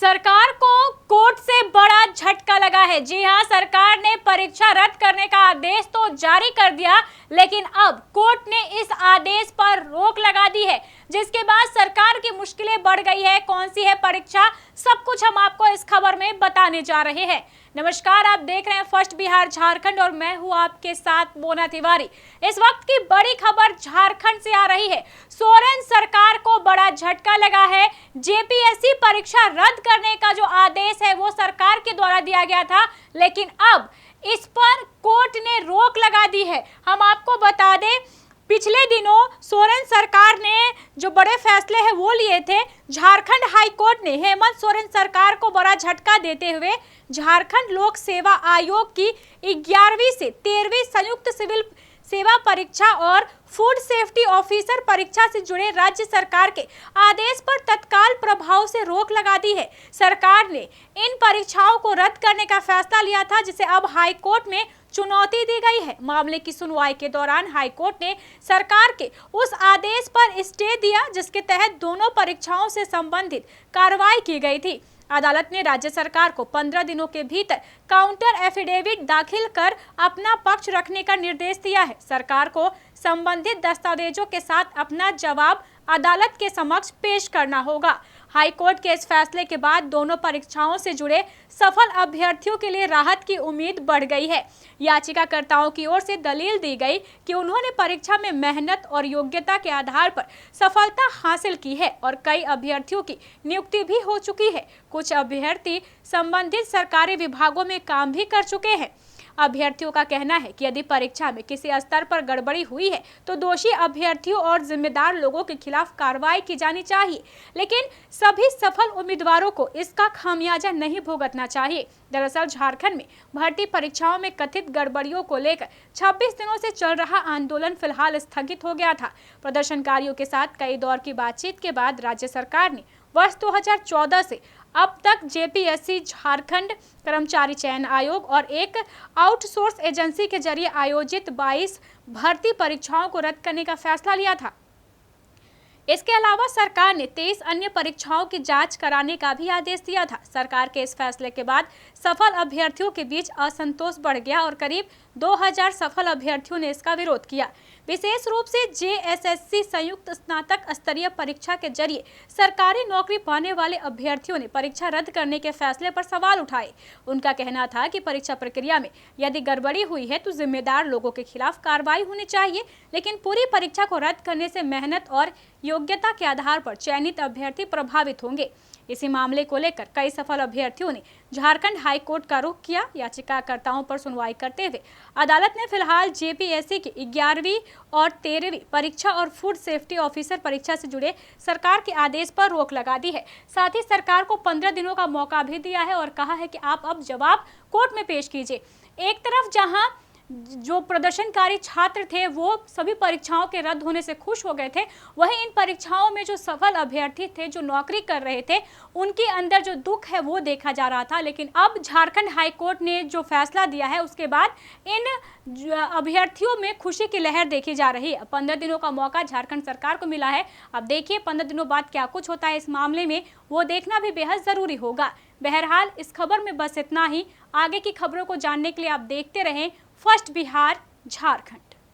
सरकार को कोर्ट से बड़ा झटका लगा है। जी हां, सरकार ने परीक्षा रद्द करने का आदेश तो जारी कर दिया, लेकिन अब कोर्ट ने इस आदेश पर रोक लगा दी है, जिसके बाद सरकार की मुश्किलें बढ़ गई है। कौन सी है परीक्षा, सब कुछ हम आपको इस खबर में बताने जा रहे हैं। नमस्कार, आप देख रहे हैं फर्स्ट बिहार झारखंड और मैं हूं आपके साथ मोना तिवारी। इस वक्त की बड़ी खबर झारखंड से आ रही है। सोरेन सरकार को बड़ा झटका लगा है। जेपीएससी परीक्षा रद्द करने का जो आदेश है वो सरकार के द्वारा दिया गया था, लेकिन अब इस पर कोर्ट ने रोक लगा दी है। हम आपको बता दें, पिछले दिनों सोरेन सरकार ने जो बड़े फैसले हैं वो लिए थे। झारखंड हाई कोर्ट ने हेमंत सोरेन सरकार को बड़ा झटका देते हुए झारखंड लोक सेवा आयोग की 11वीं से 13वीं संयुक्त सिविल सेवा परीक्षा और फूड सेफ्टी ऑफिसर परीक्षा से जुड़े राज्य सरकार के आदेश पर तत्काल प्रभाव से रोक लगा दी है। सरकार ने इन परीक्षाओं को रद्द करने का फैसला लिया था, जिसे अब हाई कोर्ट में चुनौती दी गई है। मामले की सुनवाई के दौरान हाई कोर्ट ने सरकार के उस आदेश पर स्टे दिया जिसके तहत दोनों परीक्षाओं से संबंधित कार्रवाई की गई थी। अदालत ने राज्य सरकार को 15 दिनों के भीतर काउंटर एफिडेविट दाखिल कर अपना पक्ष रखने का निर्देश दिया है। सरकार को संबंधित दस्तावेजों के साथ अपना जवाब अदालत के समक्ष पेश करना होगा। हाई कोर्ट के इस फैसले के बाद दोनों परीक्षाओं से जुड़े सफल अभ्यर्थियों के लिए राहत की उम्मीद बढ़ गई है। याचिकाकर्ताओं की ओर से दलील दी गई कि उन्होंने परीक्षा में मेहनत और योग्यता के आधार पर सफलता हासिल की है और कई अभ्यर्थियों की नियुक्ति भी हो चुकी है। कुछ अभ्यर्थी संबंधित सरकारी विभागों में काम भी कर चुके हैं। अभ्यर्थियों का कहना है कि यदि परीक्षा में किसी स्तर पर गड़बड़ी हुई है तो दोषी अभ्यर्थियों और जिम्मेदार लोगों के खिलाफ कार्रवाई की जानी चाहिए, लेकिन सभी सफल उम्मीदवारों को इसका खामियाजा नहीं भुगतना चाहिए। दरअसल झारखंड में भर्ती परीक्षाओं में कथित गड़बड़ियों को लेकर 26 दिनों से चल रहा आंदोलन फिलहाल स्थगित हो गया था। प्रदर्शनकारियों के साथ कई दौर की बातचीत के बाद राज्य सरकार ने वर्ष 2014 से अब तक जेपीएससी, झारखंड कर्मचारी चयन आयोग और एक आउटसोर्स एजेंसी के जरिए आयोजित 22 भर्ती परीक्षाओं को रद्द करने का फैसला लिया था। इसके अलावा सरकार ने 23 अन्य परीक्षाओं की जांच कराने का भी आदेश दिया था। सरकार के इस फैसले के बाद सफल अभ्यर्थियों के बीच असंतोष बढ़ गया और करीब 2000 सफल अभ्यर्थियों ने इसका विरोध किया। विशेष रूप से जेएसएससी संयुक्त स्नातक स्तरीय परीक्षा के जरिए सरकारी नौकरी पाने वाले अभ्यर्थियों ने परीक्षा रद्द करने के फैसले पर सवाल उठाए। उनका कहना था कि परीक्षा प्रक्रिया में यदि गड़बड़ी हुई है तो जिम्मेदार लोगों के खिलाफ कार्रवाई होनी चाहिए, लेकिन पूरी परीक्षा को रद्द करने से मेहनत और योग्यता के आधार पर चयनित अभ्यर्थी प्रभावित होंगे। इसी मामले को लेकर कई सफल अभ्यर्थियों ने झारखंड हाई कोर्ट का रुख किया। याचिकाकर्ताओं पर सुनवाई करते हुए अदालत ने फिलहाल जेपीएससी की 11वीं और 13वीं परीक्षा और फूड सेफ्टी ऑफिसर परीक्षा से जुड़े सरकार के आदेश पर रोक लगा दी है। साथ ही सरकार को 15 दिनों का मौका भी दिया है और कहा है कि आप अब जवाब कोर्ट में पेश कीजिए। एक तरफ जहां जो प्रदर्शनकारी छात्र थे वो सभी परीक्षाओं के रद्द होने से खुश हो गए थे, वहीं इन परीक्षाओं में जो सफल अभ्यर्थी थे, जो नौकरी कर रहे थे, उनके अंदर जो दुख है वो देखा जा रहा था। लेकिन अब झारखंड हाई कोर्ट ने जो फैसला दिया है उसके बाद इन अभ्यर्थियों में खुशी की लहर देखी जा रही है। 15 दिनों का मौका झारखंड सरकार को मिला है। अब देखिए 15 दिनों बाद क्या कुछ होता है इस मामले में, वो देखना भी बेहद जरूरी होगा। बहरहाल इस खबर में बस इतना ही। आगे की खबरों को जानने के लिए आप देखते रहें फर्स्ट बिहार झारखंड।